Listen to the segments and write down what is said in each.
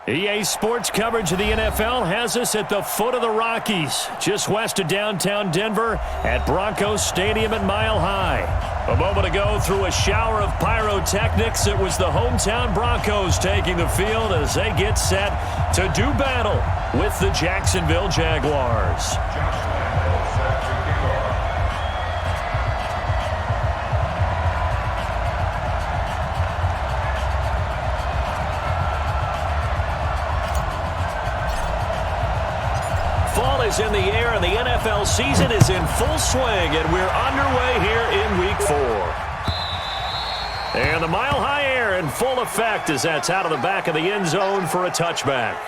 EA Sports coverage of the NFL has us at the foot of the Rockies, just west of downtown Denver at Broncos Stadium at Mile High. A moment ago, through a shower of pyrotechnics, it was the hometown Broncos taking the field as they get set to do battle with the Jacksonville Jaguars. In the air, and the NFL season is in full swing, and we're underway here in Week 4. And the Mile High air in full effect as that's out of the back of the end zone for a touchback.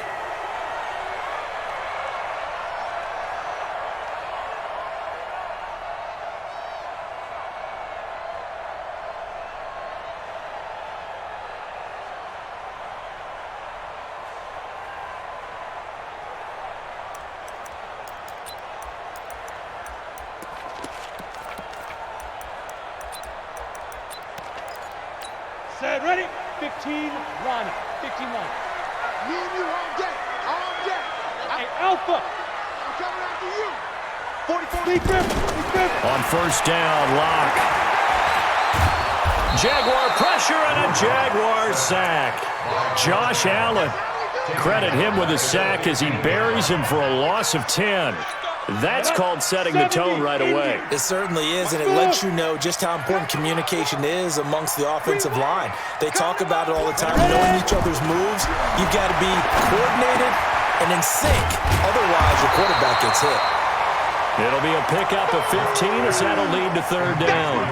Set, ready? 15, run. 15, run. Me and you on deck. On deck. Hey, Alpha. I'm coming after you. 44. Lee Griffin. On first down, Lock. Jaguar pressure and a Jaguar sack. Josh Allen. Credit him with a sack as he buries him for a loss of 10. That's called setting the tone right away. It certainly is, and it lets you know just how important communication is amongst the offensive line. They talk about it all the time, knowing each other's moves. You've got to be coordinated and in sync. Otherwise, your quarterback gets hit. It'll be a pickup of 15 as that'll lead to third down.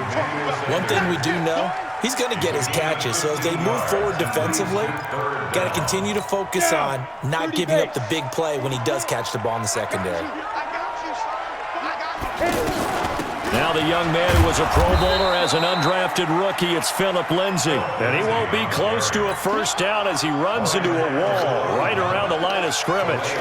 One thing we do know, he's going to get his catches. So as they move forward defensively, got to continue to focus on not giving up the big play when he does catch the ball in the secondary. Now the young man who was a Pro Bowler as an undrafted rookie, it's Phillip Lindsay. And he won't be close to a first down as he runs into a wall right around the line of scrimmage.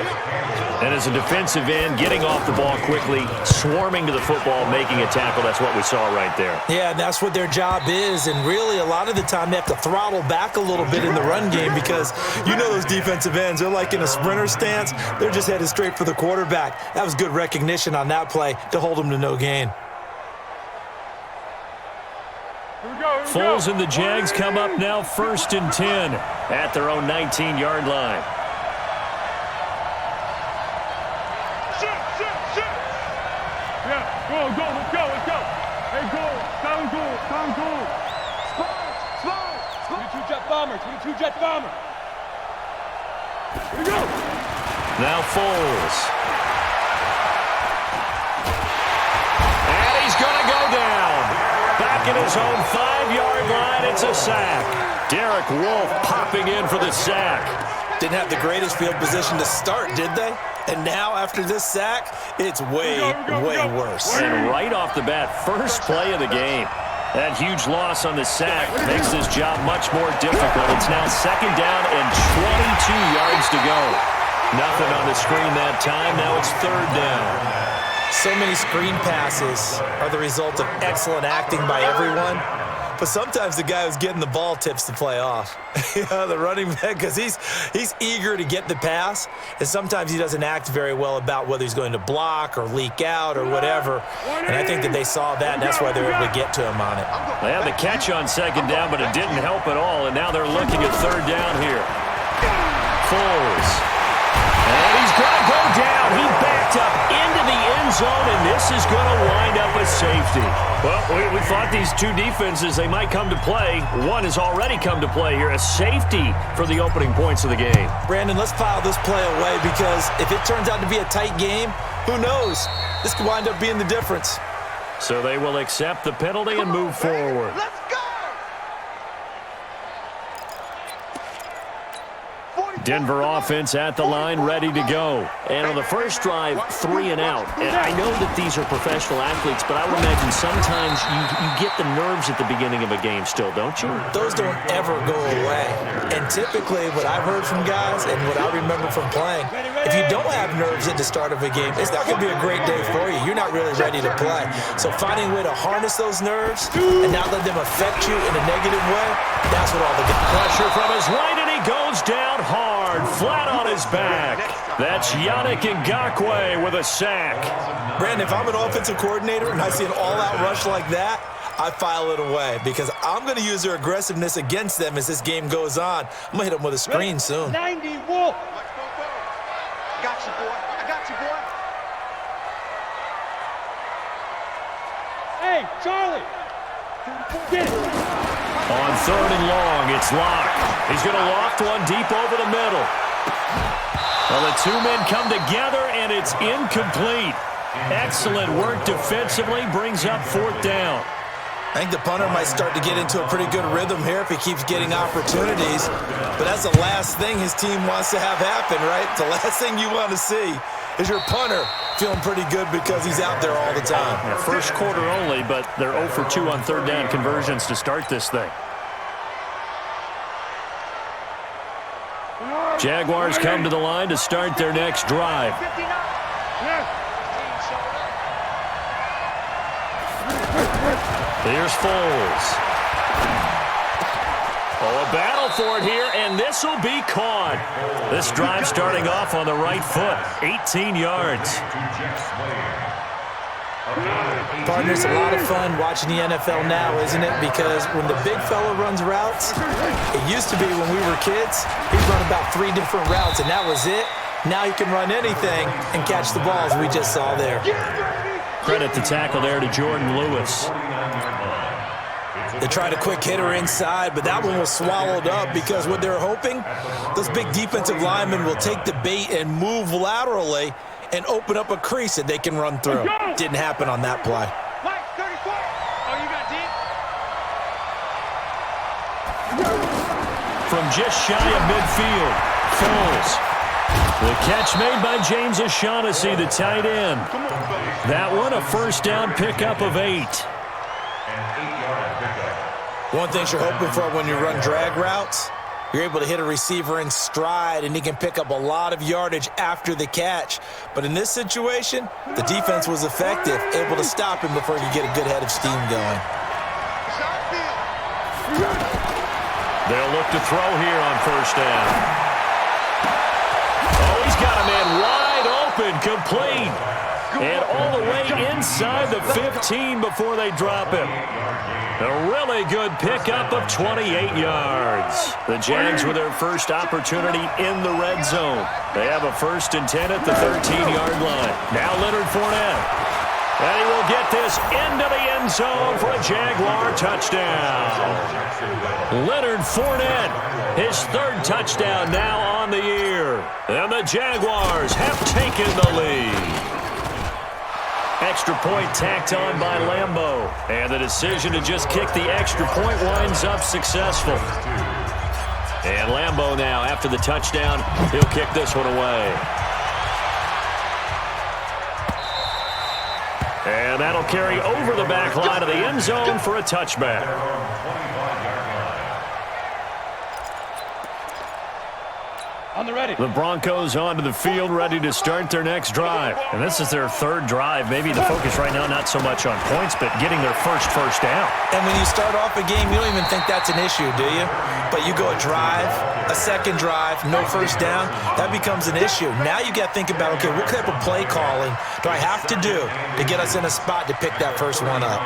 And as a defensive end, getting off the ball quickly, swarming to the football, making a tackle, that's what we saw right there. Yeah, and that's what their job is. And really, a lot of the time, they have to throttle back a little bit in the run game because you know those defensive ends, they're like in a sprinter stance. They're just headed straight for the quarterback. That was good recognition on that play to hold them to no gain. Foles and the Jags come up now 1st and 10 at their own 19-yard line. Yeah, let's go. Hey, go. Spot. 22 jet bomber. Here we go. Now Foles. And he's going to go down. Back in his own 5-yard line, it's a sack. Derek Wolfe popping in for the sack. Didn't have the greatest field position to start, did they? And now, after this sack, it's way worse. And right off the bat, first play of the game. That huge loss on the sack makes this job much more difficult. It's now 2nd down and 22 yards to go. Nothing on the screen that time. Now it's 3rd down. So many screen passes are the result of excellent acting by everyone. But sometimes the guy who's getting the ball tips the play off. The running back, because he's eager to get the pass, and sometimes he doesn't act very well about whether he's going to block or leak out or whatever. And I think that they saw that, and that's why they were able to get to him on it. They had the catch on 2nd down, but it didn't help at all, and now they're looking at 3rd down here. Foles. And he's going to go down. He backed up into the end zone, and this is going to wind up a safety. Well, we thought these two defenses, they might come to play. One has already come to play here, a safety for the opening points of the game. Brandon, let's file this play away because if it turns out to be a tight game, who knows? This could wind up being the difference. So they will accept the penalty and move forward. Let's go. Denver offense at the line, ready to go. And on the first drive, 3 and out. And I know that these are professional athletes, but I would imagine sometimes you get the nerves at the beginning of a game still, don't you? Those don't ever go away. And typically what I've heard from guys and what I remember from playing, if you don't have nerves at the start of a game, it's not going to be a great day for you. You're not really ready to play. So finding a way to harness those nerves and not let them affect you in a negative way, that's what all the pressure from his right, and he goes down hard, flat on his back. That's Yannick Ngakoue with a sack. Brandon, if I'm an offensive coordinator and I see an all-out rush like that, I file it away because I'm going to use their aggressiveness against them as this game goes on. I'm going to hit them with a screen soon. 90 Wolf. Got you, boy. I got you, boy. Hey, Charlie. Get it. On 3rd and long, it's Locke. He's going to loft one deep over the middle. Well, the two men come together, and it's incomplete. Excellent work defensively, brings up 4th down. I think the punter might start to get into a pretty good rhythm here if he keeps getting opportunities. But that's the last thing his team wants to have happen, right? The last thing you want to see is your punter feeling pretty good because he's out there all the time. Yeah, first quarter only, but they're 0 for 2 on 3rd down conversions to start this thing. Jaguars come to the line to start their next drive. Here's Foles. Oh, a battle for it here, and this will be caught. This drive starting off on the right foot, 18 yards. Partner, it's a lot of fun watching the NFL now, isn't it? Because when the big fella runs routes, it used to be when we were kids, he'd run about 3 different routes, and that was it. Now he can run anything and catch the balls we just saw there. Credit the tackle there to Jordan Lewis. They tried a quick hitter inside, but that one was swallowed up because what they're hoping, those big defensive linemen will take the bait and move laterally and open up a crease that they can run through. Didn't happen on that play. Mike, 34. Oh, you got deep? From just shy of midfield, Foles. The catch made by James O'Shaughnessy, the tight end. That one a first down pickup of 8. One thing you're hoping for when you run drag routes, you're able to hit a receiver in stride and he can pick up a lot of yardage after the catch. But in this situation, the defense was effective, able to stop him before he could get a good head of steam going. They'll look to throw here on first down. Oh, he's got a man wide open, complete. And all the way inside the 15 before they drop him. A really good pickup of 28 yards. The Jags with their first opportunity in the red zone. They have a 1st and 10 at the 13-yard line. Now Leonard Fournette. And he will get this into the end zone for a Jaguar touchdown. Leonard Fournette, his 3rd touchdown now on the year. And the Jaguars have taken the lead. Extra point tacked on by Lambeau. And the decision to just kick the extra point winds up successful. And Lambeau now, after the touchdown, he'll kick this one away. And that'll carry over the back line of the end zone for a touchback. On the ready. The Broncos onto the field, ready to start their next drive. And this is their 3rd drive. Maybe the focus right now not so much on points, but getting their first down. And when you start off a game, you don't even think that's an issue, do you? But you go a drive, a 2nd drive, no first down, that becomes an issue. Now you got to think about, okay, what type of play calling do I have to do to get us in a spot to pick that first one up?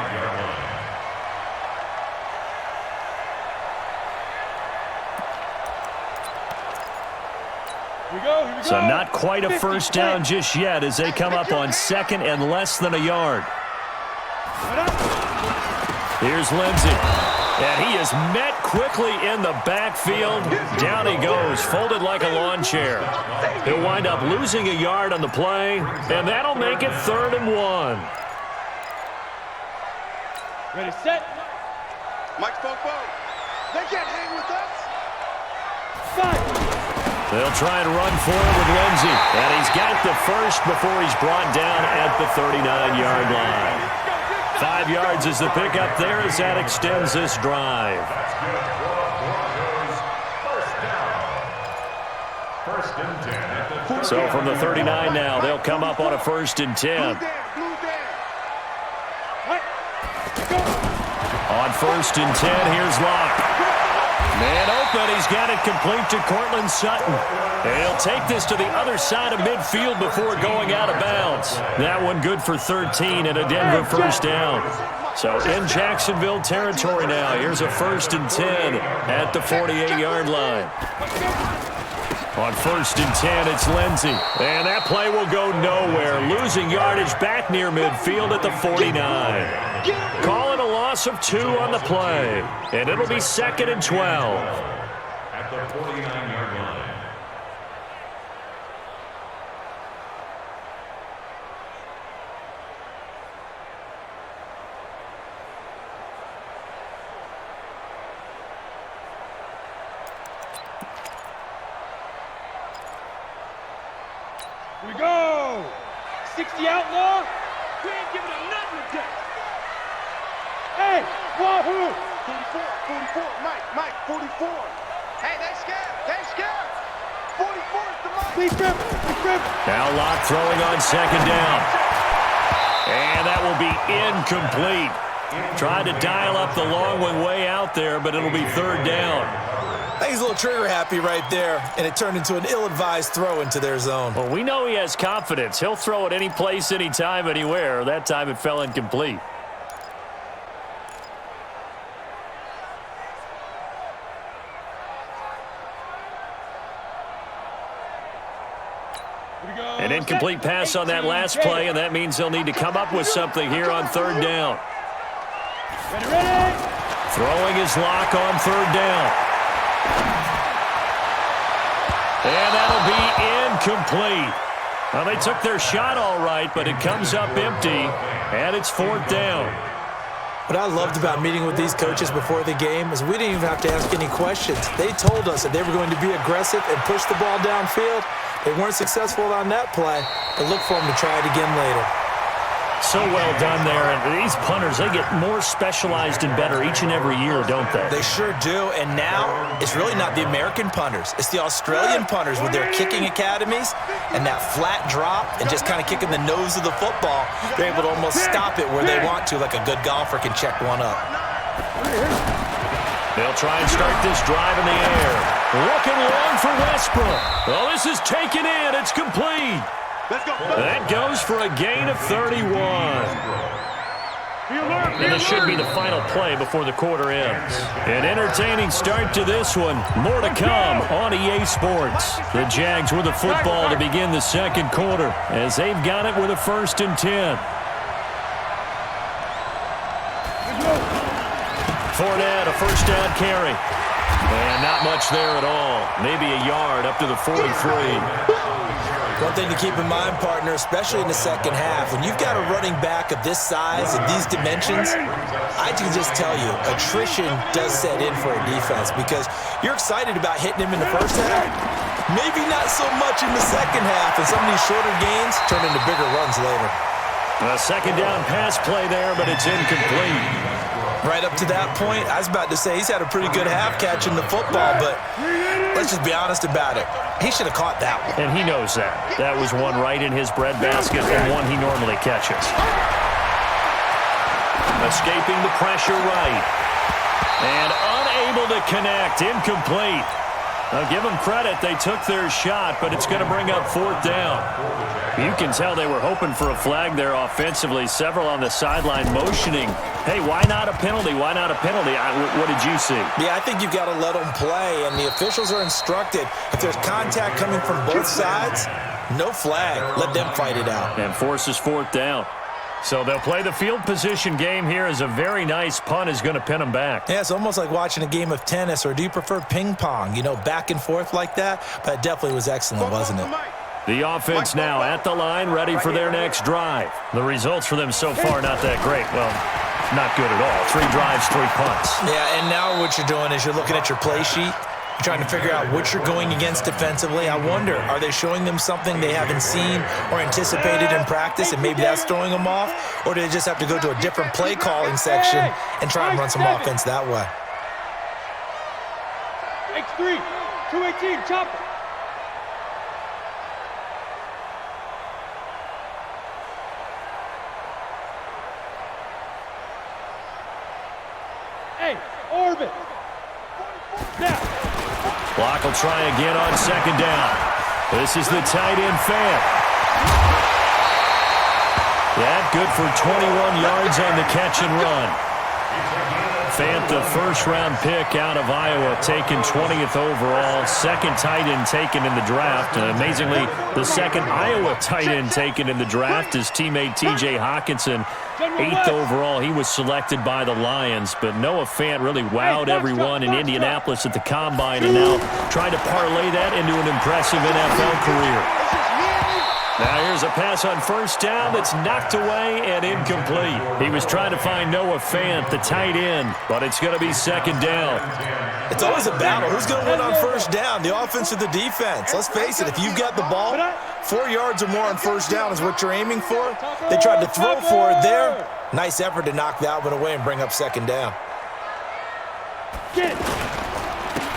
So not quite a first down just yet as they come up on 2nd and less than a yard. Here's Lindsey. And he is met quickly in the backfield. Down he goes, folded like a lawn chair. He'll wind up losing a yard on the play, and that'll make it 3rd and 1. Ready, set. Mike Fopo. They can't hang with us. 5. They'll try and run forward with Lindsey. And he's got the first before he's brought down at the 39-yard line. 5 yards is the pickup there as that extends this drive. So from the 39 now, they'll come up on a 1st and 10. On 1st and 10, here's Locke. Man open, he's got it complete to Cortland Sutton. And he'll take this to the other side of midfield before going out of bounds. That one good for 13 and a Denver first down. So in Jacksonville territory now. Here's a 1st and 10 at the 48-yard line. On 1st and 10, it's Lindsey. And that play will go nowhere. Losing yardage back near midfield at the 49. Calling a loss of 2 on the play. And it'll be 2nd and 12. At the 49-yard line. Here we go. 60 outlaw. We ain't giving him nothing today. Hey, wahoo. 44, Mike, 44. Hey, they scared. 44 is the Mike. Please grip. Now Locke throwing on 2nd down. And that will be incomplete. Tried to dial up the long one way out there, but it'll be 3rd down. I think he's a little trigger happy right there, and it turned into an ill-advised throw into their zone. Well, we know he has confidence. He'll throw it any place, anytime, anywhere. That time it fell incomplete. An incomplete pass on that last play, and that means they'll need to come up with something here on 3rd down. Ready. Throwing his Lock on 3rd down. And that'll be incomplete. Well, they took their shot all right, but it comes up empty, and it's 4th down. What I loved about meeting with these coaches before the game is we didn't even have to ask any questions. They told us that they were going to be aggressive and push the ball downfield. They weren't successful on that play, but look for them to try it again later. So well done there. And these punters, they get more specialized and better each and every year, don't they? They sure do. And now it's really not the American punters. It's the Australian punters with their kicking academies and that flat drop and just kind of kicking the nose of the football. They're able to almost stop it where they want to, like a good golfer can check one up. They'll try and start this drive in the air. Looking long for Westbrook. Oh, this is taken in. It's complete. Let's go. That goes for a gain of 31. And this should be the final play before the quarter ends. An entertaining start to this one. More to come on EA Sports. The Jags with the football to begin the 2nd quarter as they've got it with a 1st and 10. Fournette, a 1st down carry. And not much there at all. Maybe a yard up to the 43. One thing to keep in mind, partner, especially in the 2nd half, when you've got a running back of this size and these dimensions, I can just tell you, attrition does set in for a defense because you're excited about hitting him in the 1st half. Maybe not so much in the 2nd half, and some of these shorter gains turn into bigger runs later. A 2nd down pass play there, but it's incomplete. Right up to that point, I was about to say he's had a pretty good half catching the football, but let's just be honest about it. He should have caught that one. And he knows that. That was one right in his breadbasket and one he normally catches. Escaping the pressure right. And unable to connect. Incomplete. Now, give them credit. They took their shot, but it's going to bring up 4th down. You can tell they were hoping for a flag there offensively. Several on the sideline motioning. Hey, why not a penalty? Why not a penalty? What did you see? Yeah, I think you've got to let them play, and the officials are instructed. If there's contact coming from both sides, no flag. Let them fight it out. And forces 4th down. So they'll play the field position game here as a very nice punt is going to pin them back. Yeah, it's almost like watching a game of tennis, or do you prefer ping pong? You know, back and forth like that? But it definitely was excellent, wasn't it? The offense now at the line, ready for their next drive. The results for them so far not that great. Well, not good at all. 3 drives, 3 punts. Yeah, and now what you're doing is you're looking at your play sheet. You're trying to figure out what you're going against defensively. I wonder, are they showing them something they haven't seen or anticipated in practice, and maybe that's throwing them off? Or do they just have to go to a different play calling section and try and run some offense that way? X3, 218, chopper. Hey, orbit. Block will try again on second down. This is the tight end Fant. That good for 21 yards on the catch and run. Fant, the first-round pick out of Iowa, taken 20th overall. Second tight end taken in the draft. And amazingly, the second Iowa tight end taken in the draft is teammate T.J. Hawkinson. 8th overall, he was selected by the Lions. But Noah Fant really wowed everyone in Indianapolis at the Combine and now trying to parlay that into an impressive NFL career. Now here's a pass on first down that's knocked away and incomplete. He was trying to find Noah Fant, the tight end, but it's going to be second down. It's always a battle. Who's going to win on first down, the offense or the defense? Let's face it, if you've got the ball, 4 yards or more on first down is what you're aiming for. They tried to throw for it there. Nice effort to knock that one away and bring up second down. Get it.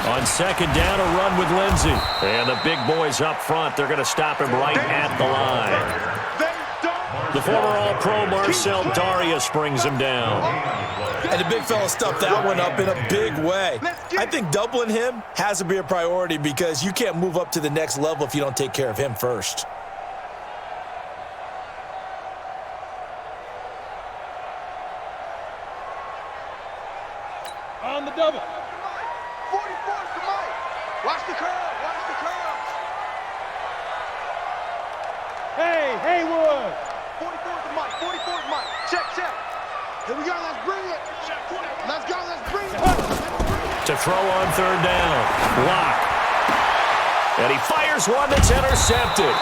On second down, a run with Lindsey. And the big boys up front, they're going to stop him right at the line. The former All-Pro Marcel Darius brings him down. And the big fella stuffed that one up in a big way. I think doubling him has to be a priority because you can't move up to the next level if you don't take care of him first. On the double. 44 to Mike. Watch the curve. Watch the curve. Hey, Haywood. 44 to Mike. 44 to Mike. Check, check. Here we go. Let's bring it. Let's go. Let's bring it. To throw on third down. Block. And he fires one that's intercepted.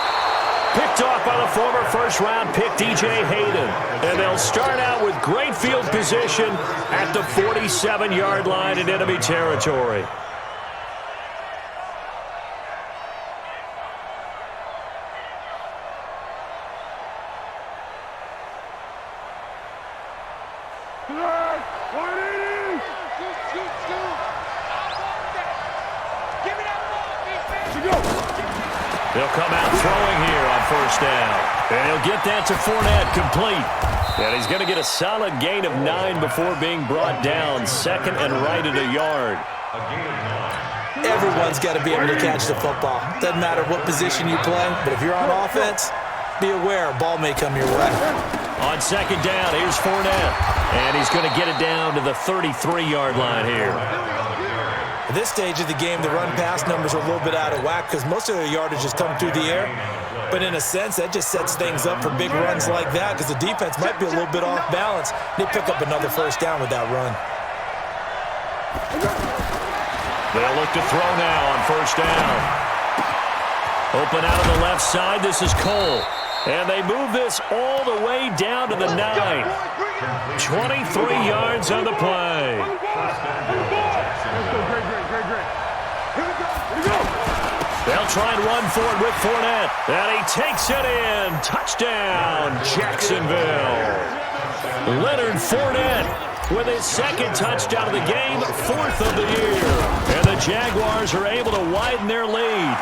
Picked off by the former first-round pick, DJ Hayden. And they'll start out with great field position at the 47-yard line in enemy territory. They'll come out throwing here on first down. And he'll get that to Fournette, complete. And he's going to get a solid gain of 9 before being brought down. Second and right at a yard. Everyone's got to be able to catch the football. Doesn't matter what position you play, but if you're on offense, be aware a ball may come your way. On second down, here's Fournette. And he's going to get it down to the 33-yard line here. At this stage of the game, the run-pass numbers are a little bit out of whack because most of their yardage has come through the air. But in a sense, that just sets things up for big runs like that because the defense might be a little bit off balance. They pick up another first down with that run. They'll look to throw now on first down. Open out on the left side. This is Cole. And they move this all the way down to the 9. 23 yards on the play. They'll try and run for it with Fournette. And he takes it in. Touchdown, Jacksonville. Leonard Fournette with his second touchdown of the game, 4th of the year. And the Jaguars are able to widen their lead.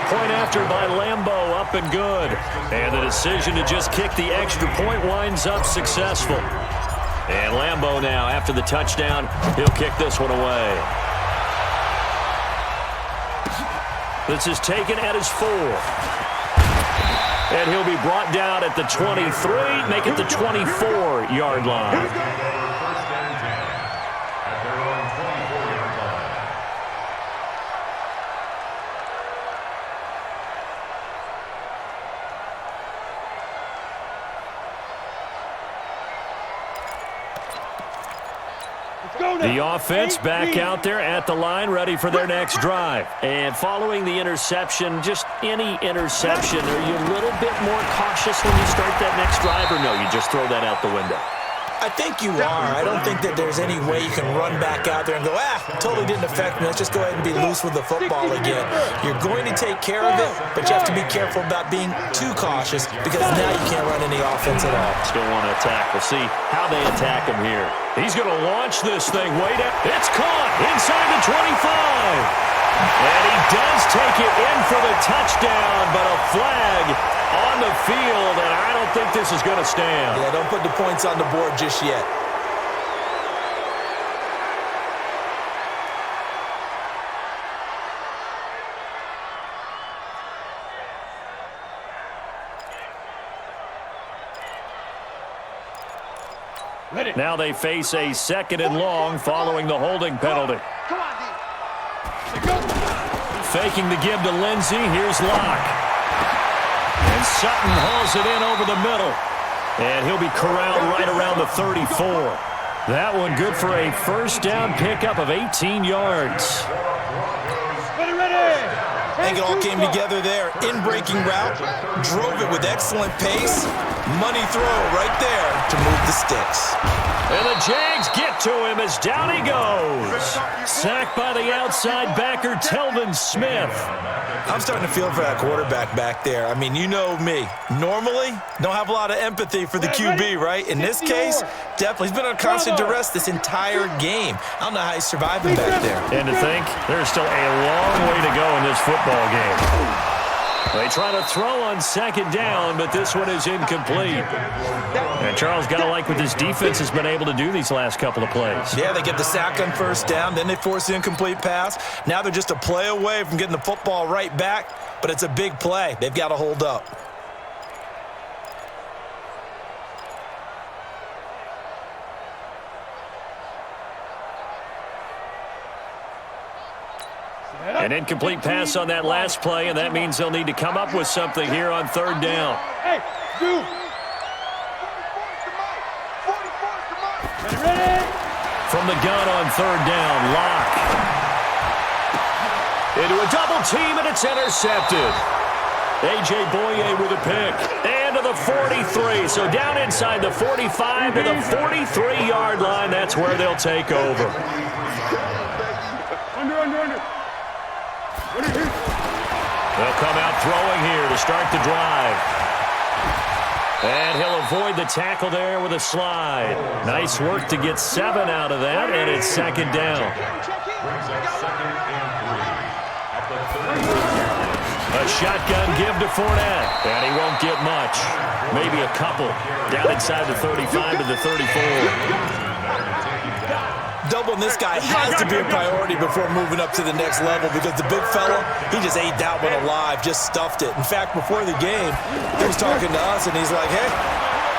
Point after by Lambeau, up and good. And the decision to just kick the extra point winds up successful. And Lambeau now, after the touchdown, he'll kick this one away. This is taken at his 4. And he'll be brought down at the 23, make it the 24-yard line. The offense back out there at the line, ready for their next drive. And following the interception, just any interception, are you a little bit more cautious when you start that next drive, or no, you just throw that out the window? I think you are. I don't think that there's any way you can run back out there and go, totally didn't affect me. Let's just go ahead and be loose with the football again. You're going to take care of it, but you have to be careful about being too cautious because now you can't run any offense at all. Still want to attack. We'll see how they attack him here. He's going to launch this thing way down. It's caught inside the 25. And he does take it in for the touchdown, but a flag on the field, and I don't think this is going to stand. Yeah, don't put the points on the board just yet. Now they face a 2nd and long following the holding penalty. Come on, D. Faking the give to Lindsey. Here's Locke. And Sutton hauls it in over the middle. And he'll be corralled right around the 34. That one good for a first down pickup of 18 yards. I think it all came together there. In-breaking route, drove it with excellent pace. Money throw right there to move the sticks. And the Jags get to him as down he goes. Sacked by the outside backer, Telvin Smith. I'm starting to feel for that quarterback back there. I mean, you know me. Normally, don't have a lot of empathy for the QB, right? In this case, definitely. He's been on constant duress this entire game. I don't know how he's surviving back there. And to think, there's still a long way to go in this football game. They try to throw on 2nd down, but this one is incomplete. And Charles, got to like what this defense has been able to do these last couple of plays. Yeah, they get the sack on 1st down, then they force the incomplete pass. Now they're just a play away from getting the football right back, but it's a big play. They've got to hold up. An incomplete pass on that last play, and that means they'll need to come up with something here on 3rd down. Hey, dude. From the gun on 3rd down, Locke. Into a double team, and it's intercepted. A.J. Boye with a pick. And to the 43. So down inside the 45 to the 43-yard line. That's where they'll take over. Under. They'll come out throwing here to start the drive. And he'll avoid the tackle there with a slide. Nice work to get 7 out of that, and it's 2nd down. A shotgun give to Fournette, and he won't get much. Maybe a couple. Down inside the 35 to the 34. Doubling this guy has to be a priority before moving up to the next level because the big fella, he just ate that one alive, just stuffed it. In fact, before the game, he was talking to us, and he's like, hey,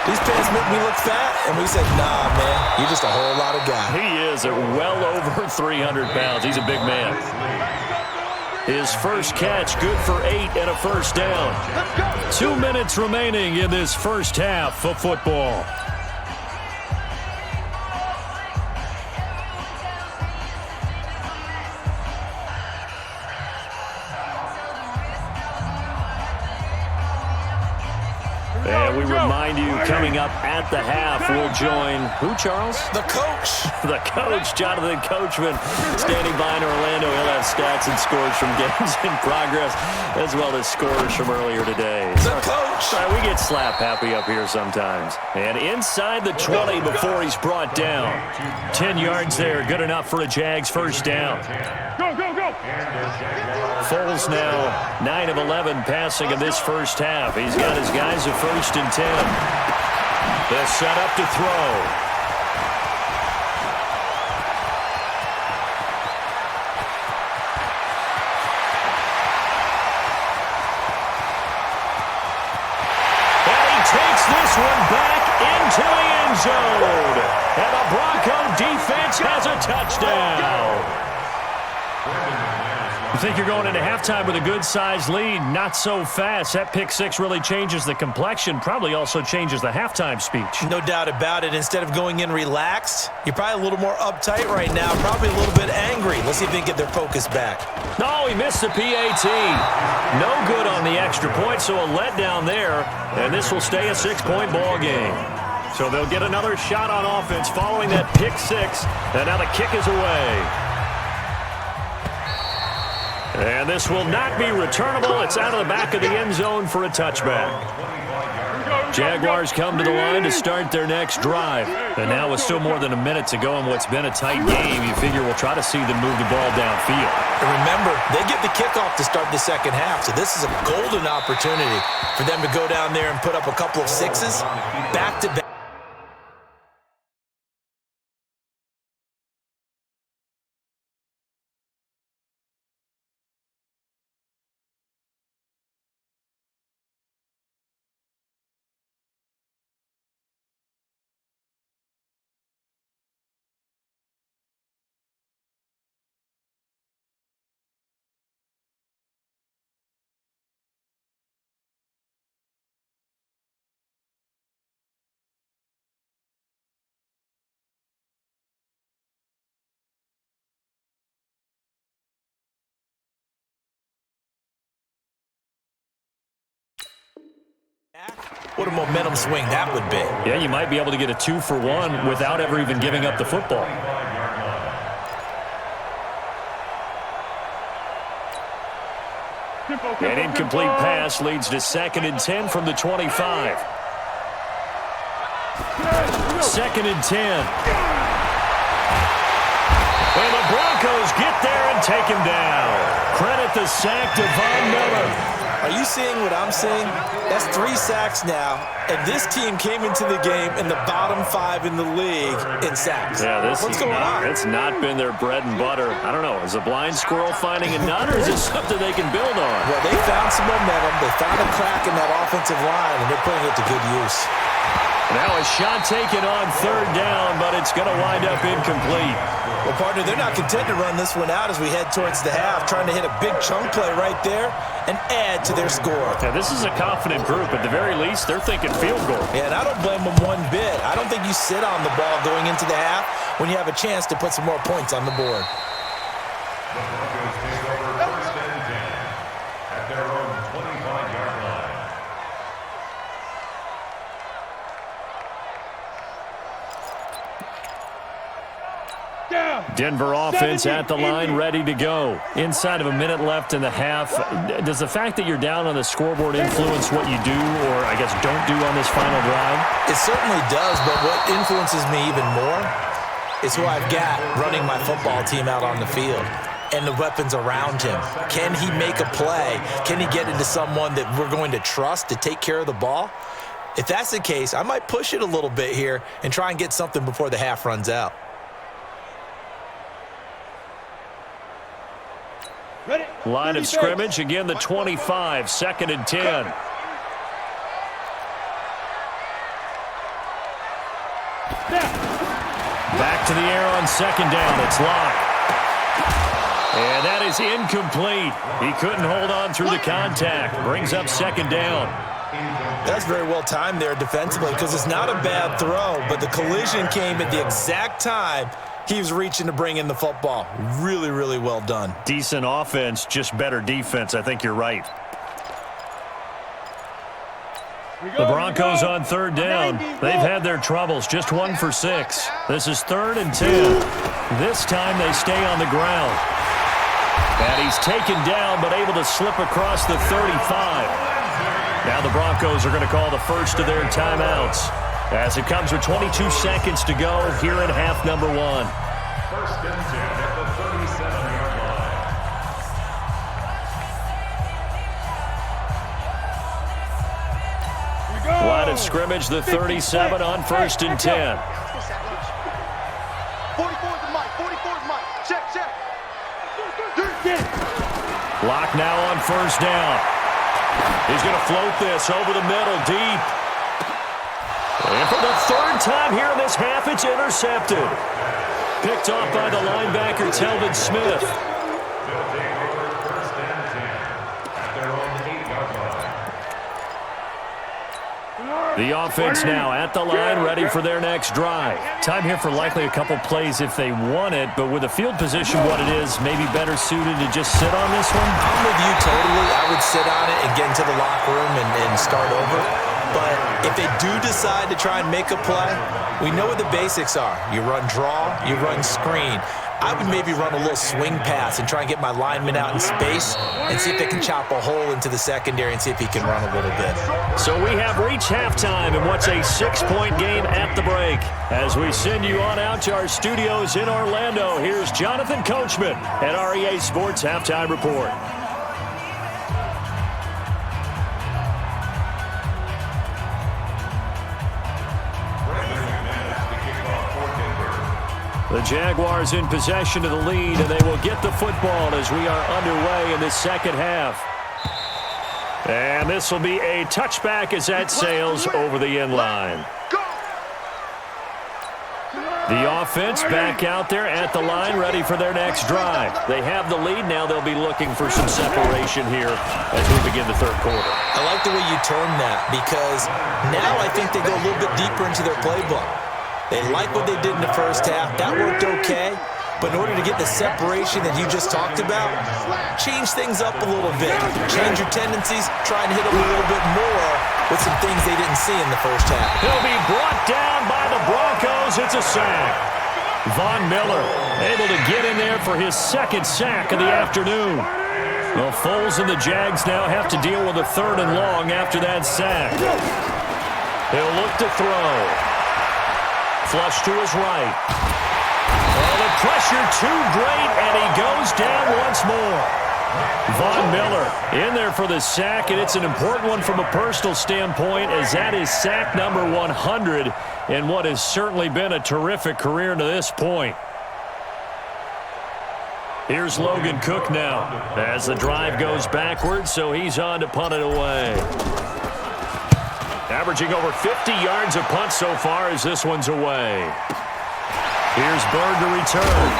these pants make me look fat. And we said, nah, man, you're just a whole lot of guy. He is at well over 300 pounds. He's a big man. His first catch, good for 8 and a first down. 2 minutes remaining in this first half of football. And we remind you, coming up at the half, we'll join who, Charles? The coach. The coach, Jonathan Coachman, standing by in Orlando. He'll have stats and scores from games in progress, as well as scores from earlier today. The coach. We get slap happy up here sometimes. And inside the 20 before he's brought down. 10 yards there, good enough for a Jags first down. Go. Foles now 9 of 11 passing in this first half. He's got his guys at 1st and 10. They're set up to throw. And he takes this one back into the end zone. And the Bronco defense has a touchdown. You think you're going into halftime with a good-sized lead. Not so fast. That pick 6 really changes the complexion, probably also changes the halftime speech. No doubt about it. Instead of going in relaxed, you're probably a little more uptight right now, probably a little bit angry. Let's see if they can get their focus back. No, he missed the PAT. No good on the extra point, so a letdown there, and this will stay a 6-point ball game. So they'll get another shot on offense following that pick 6, and now the kick is away. And this will not be returnable. It's out of the back of the end zone for a touchback. Jaguars come to the line to start their next drive. And now with still more than a minute to go in what's been a tight game, you figure we'll try to see them move the ball downfield. And remember, they get the kickoff to start the second half, so this is a golden opportunity for them to go down there and put up a couple of 6s back-to-back. What a momentum swing that would be. Yeah, you might be able to get a 2-for-1 without ever even giving up the football. An incomplete pass leads to 2nd and 10 from the 25. 2nd and 10. And the Broncos get there and take him down. Credit the sack to Von Miller. Are you seeing what I'm seeing? That's 3 sacks now, and this team came into the game in the bottom 5 in the league in sacks. Yeah, What's going on? It's not been their bread and butter. I don't know. Is a blind squirrel finding a nut, or is it something they can build on? Well, they found some momentum. They found a crack in that offensive line, and they're putting it to good use. Now a shot taken on 3rd down, but it's going to wind up incomplete. Well, partner, they're not content to run this one out as we head towards the half, trying to hit a big chunk play right there and add to their score. Yeah, this is a confident group. At the very least, they're thinking field goal. Yeah, and I don't blame them one bit. I don't think you sit on the ball going into the half when you have a chance to put some more points on the board. The Broncos take over 1st and 10 at their own 25-yard line. Denver offense at the line, ready to go. Inside of a minute left in the half. Does the fact that you're down on the scoreboard influence what you do, or I guess don't do on this final drive? It certainly does, but what influences me even more is who I've got running my football team out on the field and the weapons around him. Can he make a play? Can he get into someone that we're going to trust to take care of the ball? If that's the case, I might push it a little bit here and try and get something before the half runs out. Line of scrimmage, again the 25, 2nd and 10. Back to the air on 2nd down, it's Locke. And that is incomplete. He couldn't hold on through the contact. Brings up 2nd down. That's very well timed there defensively because it's not a bad throw, but the collision came at the exact time he was reaching to bring in the football. Really, really well done. Decent offense, just better defense. I think you're right. The Broncos on 3rd down. They've had their troubles, just 1 for 6. This is 3rd and 10. This time they stay on the ground. And he's taken down, but able to slip across the 35. Now the Broncos are going to call the first of their timeouts, as it comes with 22 seconds to go here in half number 1. 1st and 10 at the 37-yard line. Line of scrimmage, the 37 on 1st and 10. 44's Mike. 44's Mike. Check. Lock now on 1st down. He's going to float this over the middle, deep. And for the 3rd time here in this half, it's intercepted. Picked off by the linebacker, Telvin Smith. They'll take over 1st and 10 at their own 8-yard line. The offense now at the line, ready for their next drive. Time here for likely a couple plays if they want it, but with the field position what it is, maybe better suited to just sit on this one? I'm with you totally. I would sit on it and get into the locker room and start over. But if they do decide to try and make a play, we know what the basics are. You run draw, you run screen. I would maybe run a little swing pass and try and get my lineman out in space and see if they can chop a hole into the secondary and see if he can run a little bit. So we have reached halftime in what's a 6-point game at the break. As we send you on out to our studios in Orlando, here's Jonathan Coachman at REA Sports Halftime Report. The Jaguars in possession of the lead, and they will get the football as we are underway in the 2nd half. And this will be a touchback as that sails over the end line. The offense back out there at the line, ready for their next drive. They have the lead. Now they'll be looking for some separation here as we begin the 3rd quarter. I like the way you term that because now I think they go a little bit deeper into their playbook. They like what they did in the 1st half. That worked okay. But in order to get the separation that you just talked about, change things up a little bit. Change your tendencies, try and hit them a little bit more with some things they didn't see in the first half. He'll be brought down by the Broncos. It's a sack. Von Miller able to get in there for his second sack of the afternoon. The Foles and the Jags now have to deal with a 3rd and long after that sack. He'll look to throw. Flush to his right. Oh, the pressure too great, and he goes down once more. Von Miller in there for the sack, and it's an important one from a personal standpoint, as that is sack number 100 in what has certainly been a terrific career to this point. Here's Logan Cook now as the drive goes backwards, so he's on to punt it away. Averaging over 50 yards a punt so far as this one's away. Here's Bird to return.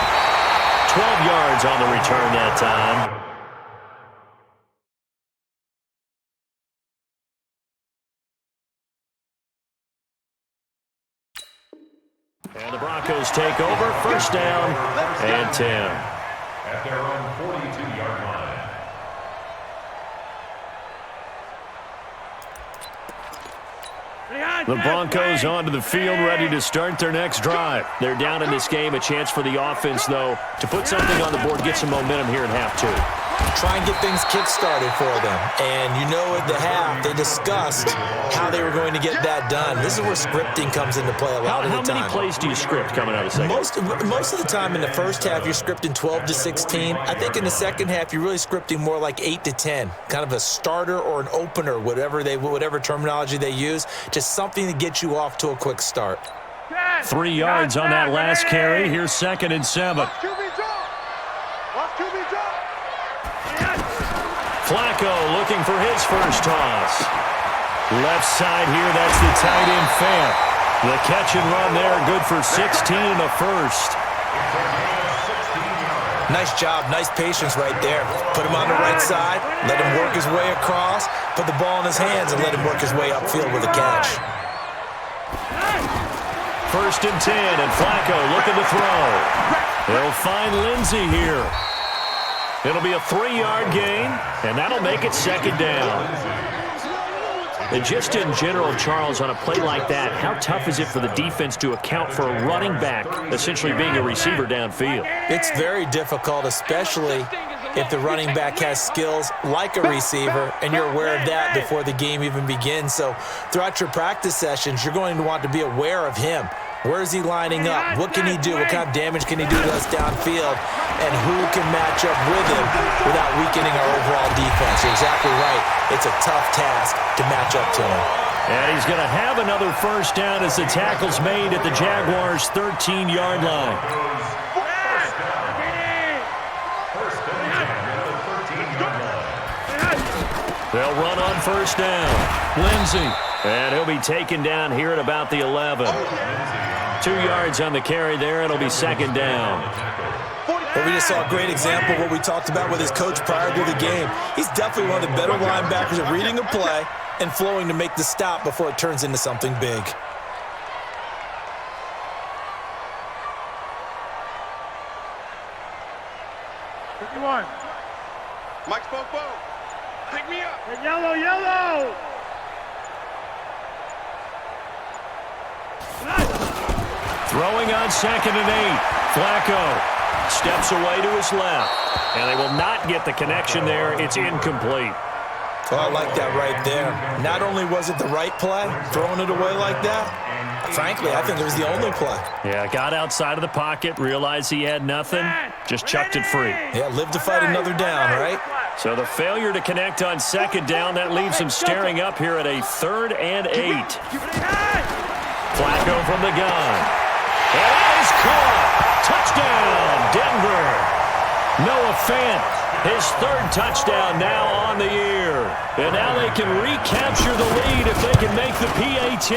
12 yards on the return that time. And the Broncos take over. 1st down and 10. At their own 42-yard line. The Broncos onto the field, ready to start their next drive. They're down in this game. A chance for the offense, though, to put something on the board, get some momentum here in half 2. Try and get things kick-started for them. And you know at the half, they discussed how they were going to get that done. This is where scripting comes into play a lot of the time. How many plays do you script coming out of the second? Most of the time in the first half, you're scripting 12 to 16. I think in the second half, you're really scripting more like 8 to 10. Kind of a starter or an opener, whatever terminology they use. Just something to get you off to a quick start. 3 yards on that last carry. Here's 2nd and 7. Flacco looking for his first toss. Left side here, that's the tight end Fant. The catch and run there, good for 16 in the first. Nice job, nice patience right there. Put him on the right side, let him work his way across, put the ball in his hands, and let him work his way upfield with a catch. 1st and 10, and Flacco looking to throw. He'll find Lindsey here. It'll be a 3-yard gain, and that'll make it 2nd down. And just in general, Charles, on a play like that, how tough is it for the defense to account for a running back essentially being a receiver downfield? It's very difficult, especially if the running back has skills like a receiver, and you're aware of that before the game even begins. So throughout your practice sessions, you're going to want to be aware of him. Where is he lining up? What can he do? What kind of damage can he do to us downfield? And who can match up with him without weakening our overall defense? You're exactly right. It's a tough task to match up to him. And he's going to have another 1st down as the tackle's made at the Jaguars' 13-yard line. They'll run on 1st down. Lindsey. And he'll be taken down here at about the 11. 2 yards on the carry there. It'll be 2nd down. But we just saw a great example of what we talked about with his coach prior to the game. He's definitely one of the better linebackers at reading a play and flowing to make the stop before it turns into something big. Mike Spopo, pick me up. Hey, yellow, yellow. Throwing on 2nd and 8. Flacco steps away to his left. And they will not get the connection there. It's incomplete. Oh, I like that right there. Not only was it the right play, throwing it away like that, frankly, I think it was the only play. Yeah, got outside of the pocket, realized he had nothing, just chucked it free. Yeah, live to fight another down, right? So the failure to connect on 2nd down, that leaves him staring up here at a 3rd and 8. Flacco from the gun. And that is caught. Touchdown, Denver. Noah Fant, his 3rd touchdown now on the year. And now they can recapture the lead if they can make the PAT.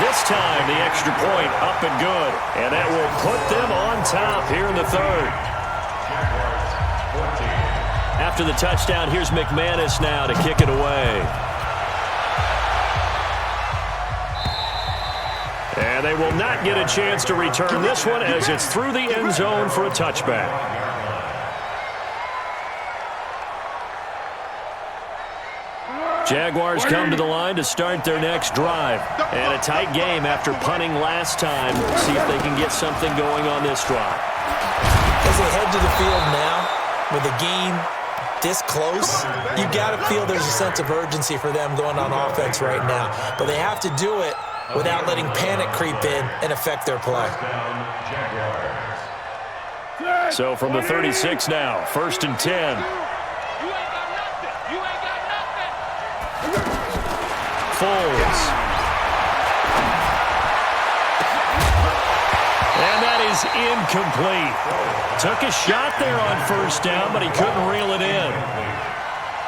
This time, the extra point up and good. And that will put them on top here in the 3rd. After the touchdown, here's McManus now to kick it away. And they will not get a chance to return this one as it's through the end zone for a touchback. Jaguars come to the line to start their next drive. And a tight game after punting last time. See if they can get something going on this drive. As they head to the field now, with the game this close, you got to feel there's a sense of urgency for them going on offense right now. But they have to do it without letting panic creep in and affect their play. So from the 36 now, 1st and 10. Foles. And that is incomplete. Took a shot there on 1st down, but he couldn't reel it in.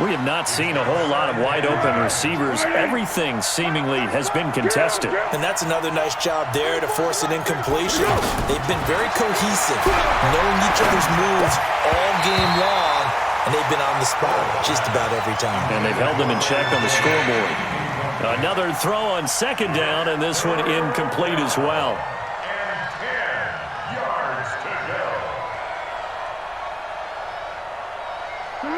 We have not seen a whole lot of wide-open receivers. Everything seemingly has been contested. And that's another nice job there to force an incompletion. They've been very cohesive, knowing each other's moves all game long, and they've been on the spot just about every time. And they've held them in check on the scoreboard. Another throw on 2nd down, and this one incomplete as well.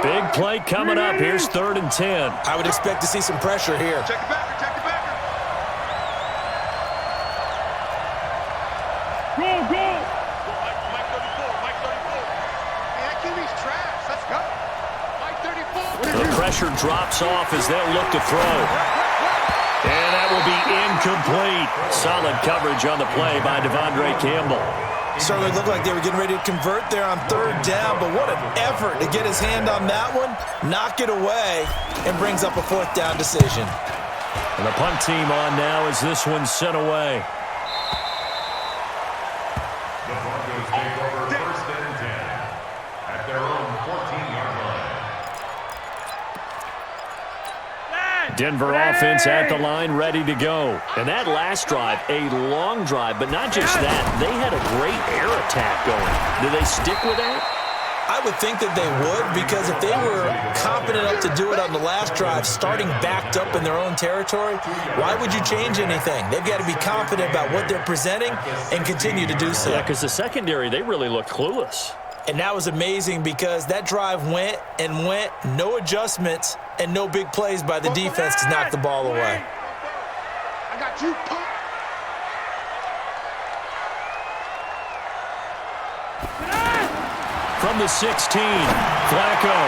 Big play coming up. Here's 3rd and 10. I would expect to see some pressure here. Check the backer, check the backer. Go, go. Mike 34, Mike 34. Hey, that QB's trash. Let's go. Mike 34. The pressure drops off as they'll look to throw. And that will be incomplete. Solid coverage on the play by Devondre Campbell. Certainly looked like they were getting ready to convert there on 3rd down, but what an effort to get his hand on that one, knock it away, and brings up a 4th down decision. And the punt team on now as this one's sent away. The Broncos take over 1st and 10 at their own 14-yard line. Denver offense at the line, ready to go. And that last drive, a long drive, but not just that. They had a great air attack going. Do they stick with that? I would think that they would, because if they were confident enough to do it on the last drive, starting backed up in their own territory, why would you change anything? They've got to be confident about what they're presenting and continue to do so. Yeah, because the secondary, they really looked clueless. And that was amazing because that drive went and went, no adjustments, and no big plays by the defense to knock the ball away. I got you, punk. From the 16, Flacco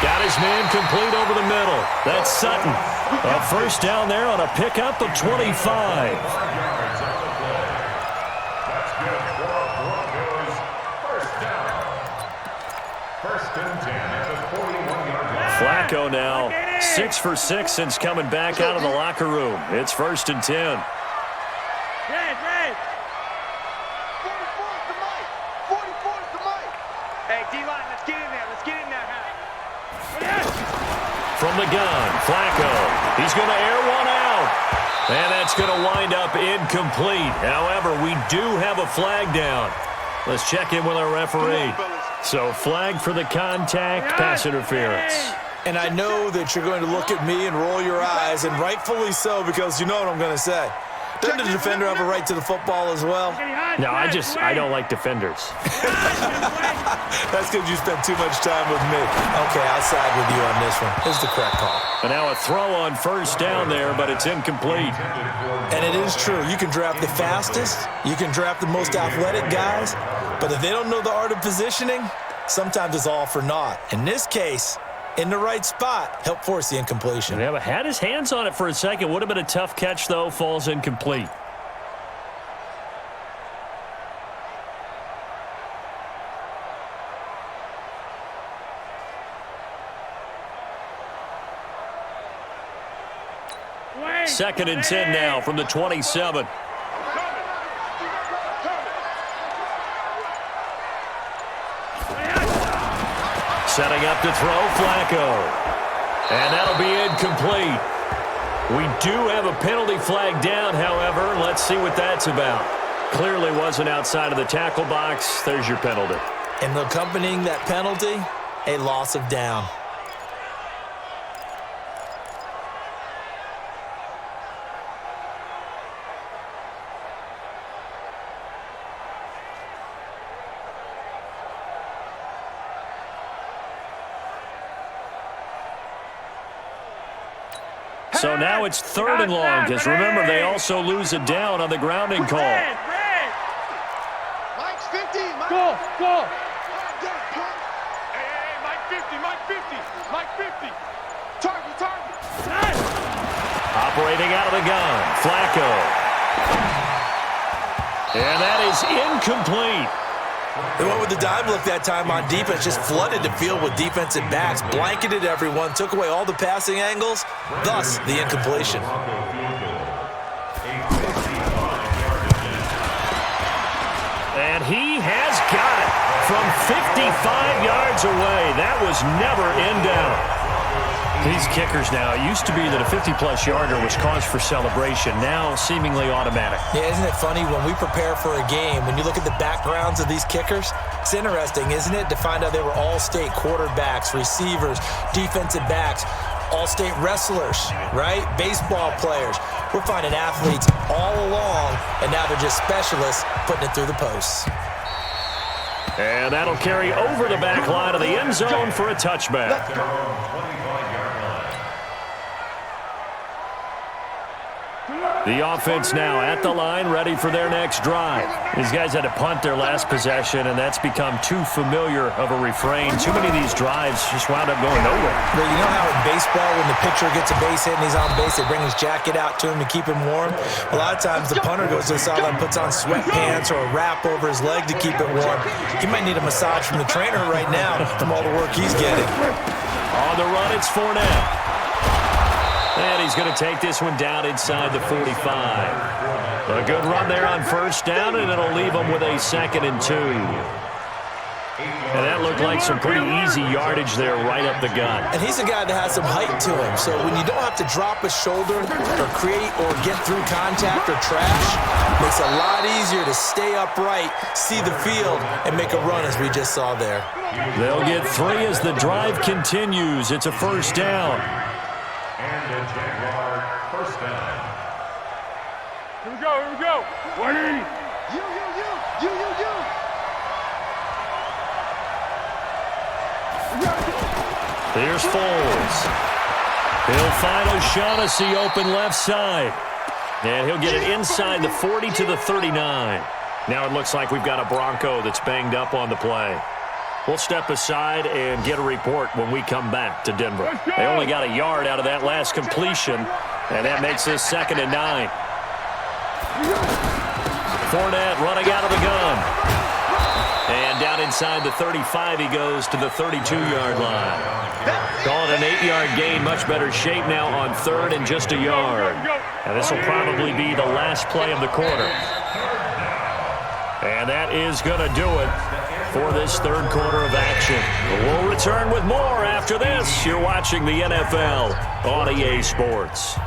got his man complete over the middle. That's Sutton. A 1st down there on a pickup of 25. Flacco now 6 for 6 since coming back out of the locker room. It's 1st and 10. Red, red. 44's the mic. 44's the mic. Hey, D-line, let's get in there. Let's get in there, man. From the gun, Flacco. He's going to air one out. And that's going to wind up incomplete. However, we do have a flag down. Let's check in with our referee. So, flag for the contact, pass interference. And I know that you're going to look at me and roll your eyes, and rightfully so, because you know what I'm going to say. Doesn't the defender have a right to the football as well? No, I don't like defenders. That's because you spent too much time with me. Okay, I'll side with you on this one. Here's the correct call. And now a throw on 1st down there, but it's incomplete. And it is true. You can draft the fastest. You can draft the most athletic guys. But if they don't know the art of positioning, sometimes it's all for naught. In this case, in the right spot, help force the incompletion. Yeah, but had his hands on it for a second. Would have been a tough catch, though. Falls incomplete. Second and 10 now from the 27. Setting up to throw, Flacco. And that'll be incomplete. We do have a penalty flag down, however. Let's see what that's about. Clearly wasn't outside of the tackle box. There's your penalty. And accompanying that penalty, a loss of down. So now it's 3rd and long, because remember, they also lose it down on the grounding call. Mike's 50. Mike. Go, go. Hey, Mike 50, Mike 50, Mike 50. Target. Operating out of the gun, Flacco. And that is incomplete. They went with the dime look that time on defense, just flooded the field with defensive backs, blanketed everyone, took away all the passing angles, thus the incompletion. And he has got it from 55 yards away. That was never in doubt. These kickers now, it used to be that a 50-plus yarder was cause for celebration, now seemingly automatic. Yeah, isn't it funny when we prepare for a game, when you look at the backgrounds of these kickers, it's interesting, isn't it, to find out they were all-state quarterbacks, receivers, defensive backs, all-state wrestlers, right? Baseball players. We're finding athletes all along, and now they're just specialists putting it through the posts. And that'll carry over the back line of the end zone for a touchback. The offense now at the line, ready for their next drive. These guys had to punt their last possession, and that's become too familiar of a refrain. Too many of these drives just wound up going nowhere. But you know how in baseball, when the pitcher gets a base hit and he's on base, they bring his jacket out to him to keep him warm? A lot of times the punter goes to the sideline, puts on sweatpants or a wrap over his leg to keep it warm. He might need a massage from the trainer right now from all the work he's getting. On the run, it's Fournette. And he's going to take this one down inside the 45. A good run there on 1st down, and it'll leave him with a 2nd and 2. And that looked like some pretty easy yardage there right up the gut. And he's a guy that has some height to him, so when you don't have to drop a shoulder or create or get through contact or trash, it makes it a lot easier to stay upright, see the field, and make a run as we just saw there. They'll get 3 as the drive continues. It's a 1st down. And the Jaguar 1st down. Here we go. 180. You. Here's Foles. He'll find O'Shaughnessy open left side. And he'll get it inside the 40 to the 39. Now it looks like we've got a Bronco that's banged up on the play. We'll step aside and get a report when we come back to Denver. They only got a yard out of that last completion, and that makes this 2nd and 9. Fournette running out of the gun. And down inside the 35 he goes to the 32-yard line. Call it an 8-yard gain, much better shape now on 3rd and just a yard. And this will probably be the last play of the quarter. And that is going to do it for this 3rd quarter of action. We'll return with more after this. You're watching the NFL on EA Sports.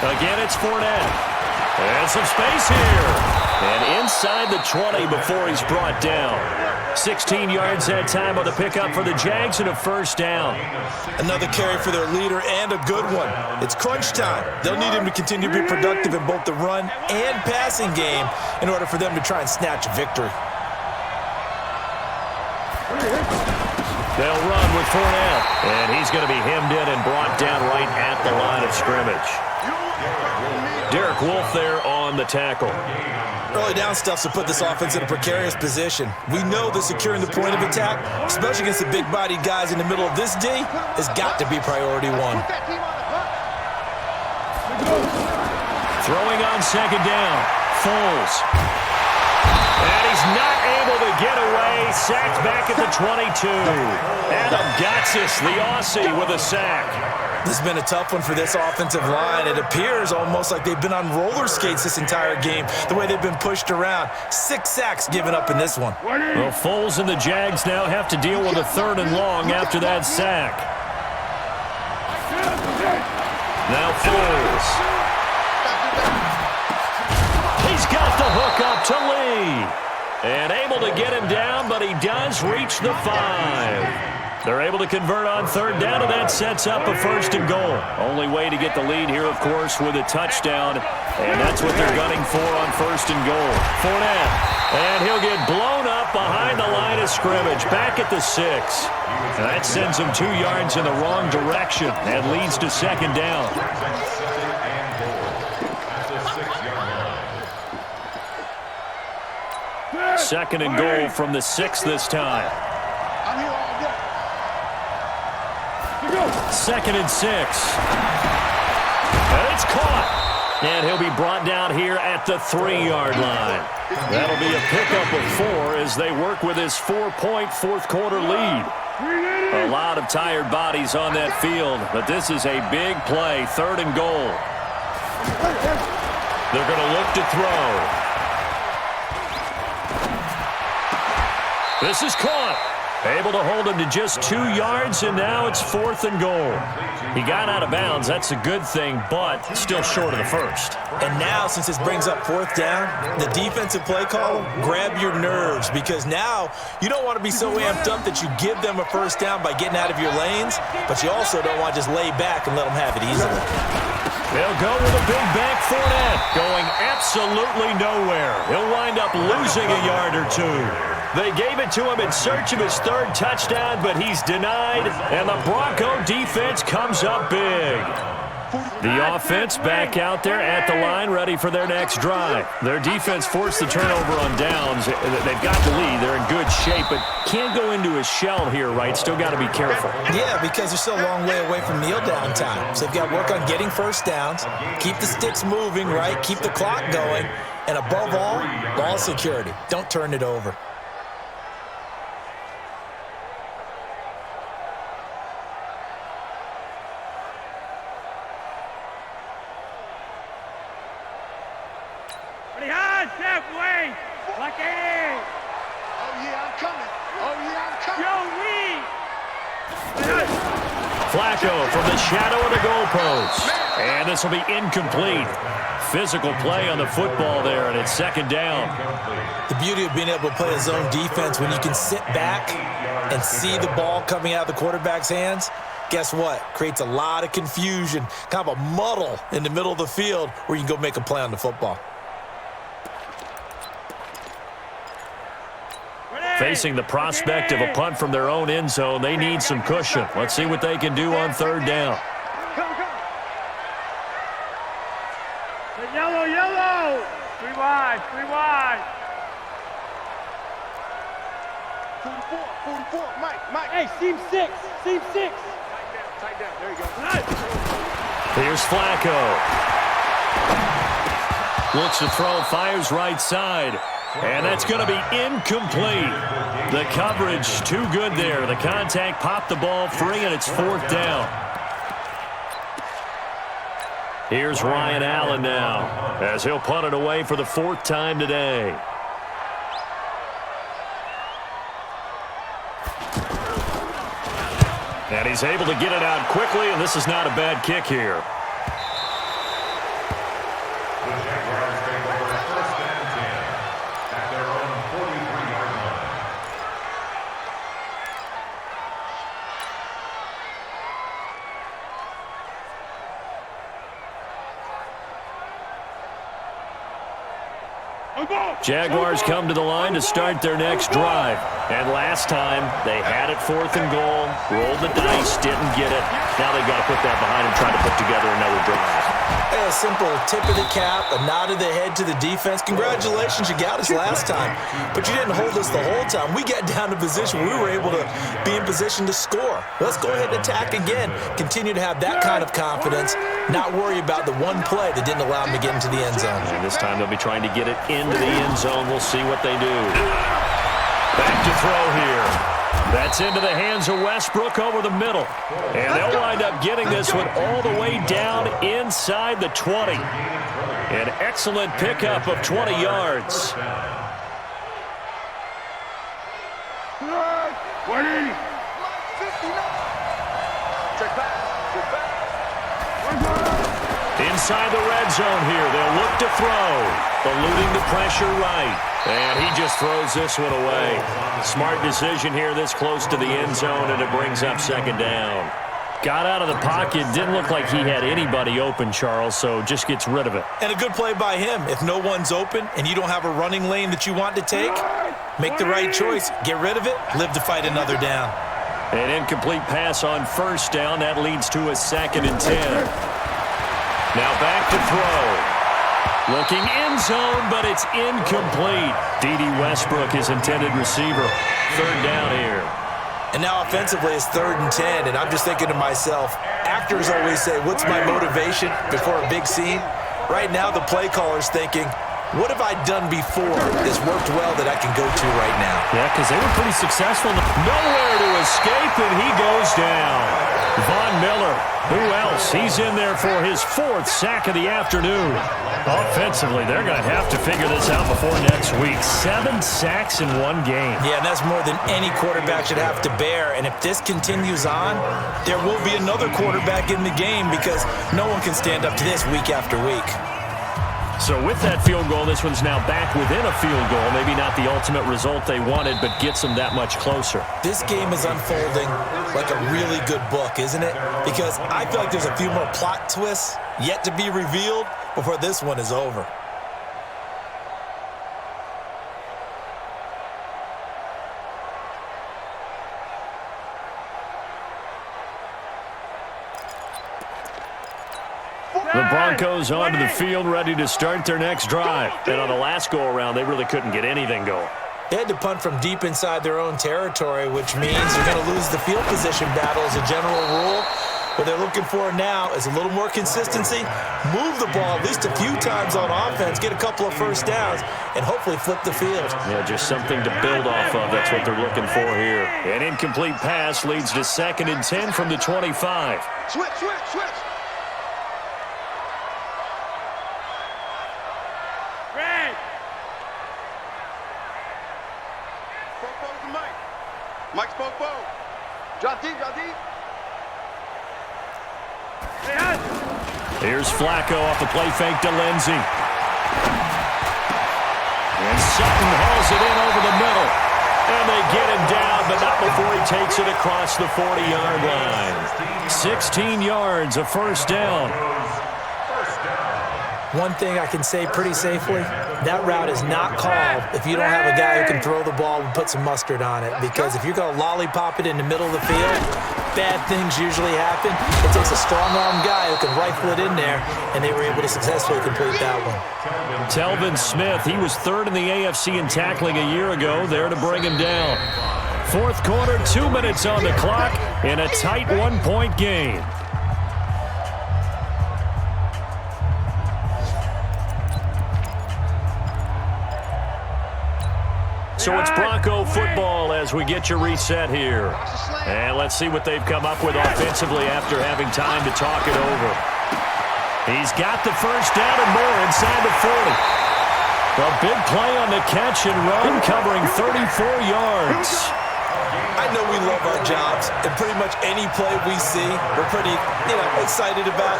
Again, it's Fournette. And some space here. And inside the 20 before he's brought down. 16 yards that time on the pickup for the Jags and a 1st down. Another carry for their leader and a good one. It's crunch time. They'll need him to continue to be productive in both the run and passing game in order for them to try and snatch a victory. They'll run with Fournette. And he's going to be hemmed in and brought down right at the line of scrimmage. Derek Wolfe there on the tackle. Early down stuff to put this offense in a precarious position. We know that securing the point of attack, especially against the big-bodied guys in the middle of this D, has got to be priority 1. Throwing on 2nd down. Foles. And he's not able to get away. Sacked back at the 22. Adam Gotsis, the Aussie, with a sack. This has been a tough one for this offensive line. It appears almost like they've been on roller skates this entire game, the way they've been pushed around. 6 sacks given up in this one. Well, Foles and the Jags now have to deal with a 3rd and long after that sack. Now Foles. He's got the hook up to Lee. And able to get him down, but he does reach the 5. They're able to convert on 3rd down, and that sets up a 1st and goal. Only way to get the lead here, of course, with a touchdown And that's what they're gunning for on 1st and goal. Fournette. And he'll get blown up behind the line of scrimmage. Back at the 6. And that sends him 2 yards in the wrong direction and leads to 2nd down. Second and goal from the 6 this time. I'm here all day. 2nd and 6. And it's caught. And he'll be brought down here at the 3-yard line. That'll be a pickup of 4 as they work with his 4-point fourth-quarter lead. A lot of tired bodies on that field, but this is a big play. 3rd and goal. They're going to look to throw. This is caught. Able to hold him to just 2 yards, and now it's 4th and goal. He got out of bounds. That's a good thing, but still short of the first. And now, since this brings up 4th down, the defensive play call, grab your nerves, because now you don't want to be so amped up that you give them a 1st down by getting out of your lanes, but you also don't want to just lay back and let them have it easily. They'll go with a big back Fournette, going absolutely nowhere. He'll wind up losing a yard or 2. They gave it to him in search of his 3rd touchdown, but he's denied, and the Bronco defense comes up big. The offense back out there at the line, ready for their next drive. Their defense forced the turnover on downs. They've got the lead. They're in good shape, but can't go into a shell here, right? Still got to be careful. Yeah, because they're still a long way away from kneel down time. So they've got to work on getting 1st downs, keep the sticks moving, right? Keep the clock going, and above all, ball security. Don't turn it over. Flacco from the shadow of the goalpost. And this will be incomplete. Physical play on the football there, and it's 2nd down. The beauty of being able to play a zone defense when you can sit back and see the ball coming out of the quarterback's hands, guess what? Creates a lot of confusion, kind of a muddle in the middle of the field where you can go make a play on the football. Facing the prospect of a punt from their own end zone, they need some cushion. Let's see what they can do on 3rd down. Yellow, yellow. 3 wide, 3 wide. 44, Mike. Hey, seam 6, seam 6. Tight down, there you go. Here's Flacco. Looks to throw, fires right side. And that's going to be incomplete. The coverage too good there. The contact popped the ball free, and it's 4th down. Here's Ryan Allen now, as he'll punt it away for the 4th time today. And he's able to get it out quickly, and this is not a bad kick here. The Jaguars take over 1st and 10 at their own 43-yard line. Jaguars come to the line to start their next drive. And last time, they had it 4th and goal, rolled the dice, didn't get it. Now they've got to put that behind them, try to put together another drive. Hey, a simple tip of the cap, a nod of the head to the defense. Congratulations, you got us last time. But you didn't hold us the whole time. We got down to position. We were able to be in position to score. Let's go ahead and attack again. Continue to have that kind of confidence. Not worry about the one play that didn't allow them to get into the end zone. And this time they'll be trying to get it into the end zone. We'll see what they do. Back to throw here. That's into the hands of Westbrook over the middle. And they'll wind up getting this one all the way down inside the 20. An excellent pickup of 20 yards. Inside the red zone here, they'll look to throw. Eluding the pressure right. And he just throws this one away. Smart decision here this close to the end zone, and it brings up 2nd down. Got out of the pocket. Didn't look like he had anybody open, Charles, so just gets rid of it. And a good play by him. If no one's open and you don't have a running lane that you want to take, make the right choice. Get rid of it. Live to fight another down. An incomplete pass on first down. That leads to a 2nd and 10. Now back to throw. Looking end zone, but it's incomplete. D.D. Westbrook, his intended receiver. 3rd down here. And now offensively it's 3rd and 10, and I'm just thinking to myself, actors always say, what's my motivation before a big scene? Right now the play caller's thinking, what have I done before that's worked well that I can go to right now? Yeah, because they were pretty successful. Nowhere to escape, and he goes down. Von Miller, who else? He's in there for his 4th sack of the afternoon. Offensively, they're going to have to figure this out before next week. 7 sacks in one game. Yeah, and that's more than any quarterback should have to bear. And if this continues on, there will be another quarterback in the game because no one can stand up to this week after week. So with that field goal, this one's now back within a field goal. Maybe not the ultimate result they wanted, but gets them that much closer. This game is unfolding like a really good book, isn't it? Because I feel like there's a few more plot twists yet to be revealed before this one is over. The Broncos onto the field, ready to start their next drive. And on the last go-around, they really couldn't get anything going. They had to punt from deep inside their own territory, which means they're going to lose the field position battle as a general rule. What they're looking for now is a little more consistency, move the ball at least a few times on offense, get a couple of first downs, and hopefully flip the field. Yeah, just something to build off of. That's what they're looking for here. An incomplete pass leads to 2nd and 10 from the 25. Switch. Mike's Popo. Drop deep. Here's Flacco off the play fake to Lindsey. And Sutton hauls it in over the middle. And they get him down, but not before he takes it across the 40-yard line. 16 yards, a first down. One thing I can say pretty safely, that route is not called if you don't have a guy who can throw the ball and put some mustard on it. Because if you're going to lollipop it in the middle of the field, bad things usually happen. It takes a strong-arm guy who can rifle it in there, and they were able to successfully complete that one. Telvin Smith, he was 3rd in the AFC in tackling a year ago, there to bring him down. 4th quarter, 2 minutes on the clock in a tight 1-point game. So it's Bronco football as we get your reset here. And let's see what they've come up with offensively after having time to talk it over. He's got the first down and more inside the 40. A big play on the catch and run, covering 34 yards. I know we love our jobs, and pretty much any play we see, we're pretty, excited about.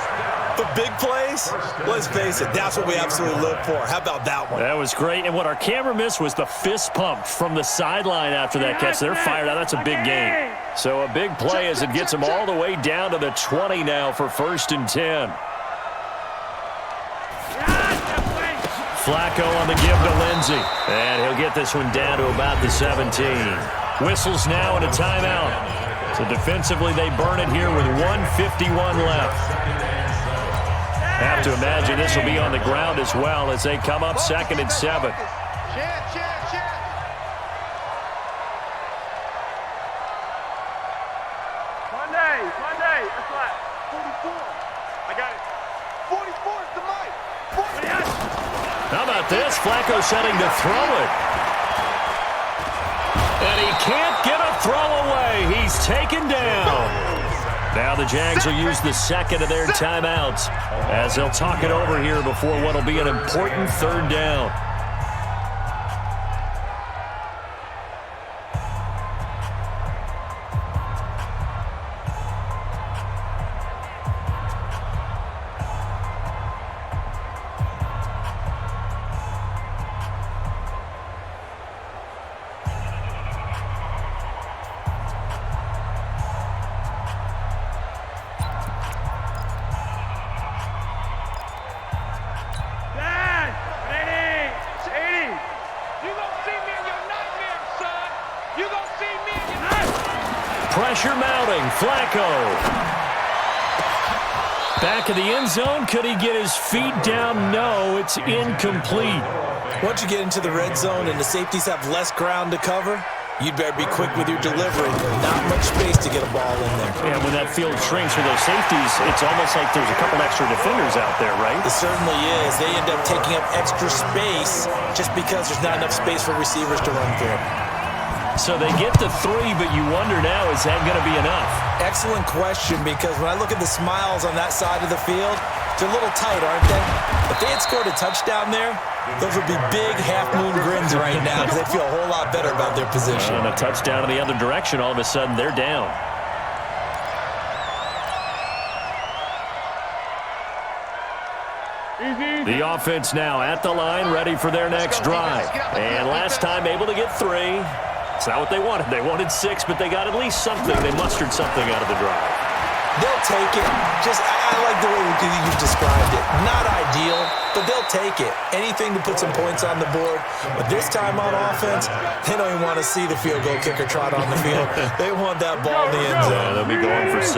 But big plays, let's face it, that's what we absolutely live for. How about that one? That was great. And what our camera missed was the fist pump from the sideline after that catch. They're fired out. That's a big game. So a big play as it gets them all the way down to the 20 now for 1st and 10. Flacco on the give to Lindsey. And he'll get this one down to about the 17. Whistles now and a timeout. So defensively they burn it here with 1:51 left. Have to imagine this will be on the ground as well as they come up 2nd and 7. Chance. Monday. That's right. 44. I got it. 44 is the mic. How about this? Flacco setting to throw it. And he can't get a throw away. He's taken down. Now the Jags will use the 2nd of their timeouts as they'll talk it over here before what will be an important 3rd down. pressure mounting. Flacco. Back of the end zone. Could he get his feet down? No, it's incomplete. Once you get into the red zone and the safeties have less ground to cover, you'd better be quick with your delivery. Not much space to get a ball in there. And when that field shrinks for those safeties, it's almost like there's a couple extra defenders out there, right? It certainly is. They end up taking up extra space just because there's not enough space for receivers to run through. So they get to 3, but you wonder now, is that going to be enough? Excellent question, because when I look at the smiles on that side of the field, they're a little tight, aren't they? If they had scored a touchdown there, those would be big half-moon grins right now because they'd feel a whole lot better about their position. And a touchdown in the other direction, all of a sudden they're down. The offense now at the line, ready for their next drive. And last time able to get 3. It's not what they wanted. They wanted 6, but they got at least something. They mustered something out of the drive. They'll take it. I like the way you've described it. Not ideal, but they'll take it. Anything to put some points on the board. But this time on offense, they don't even want to see the field goal kicker trot on the field. They want that ball in the end zone. Yeah, they'll be going for 6.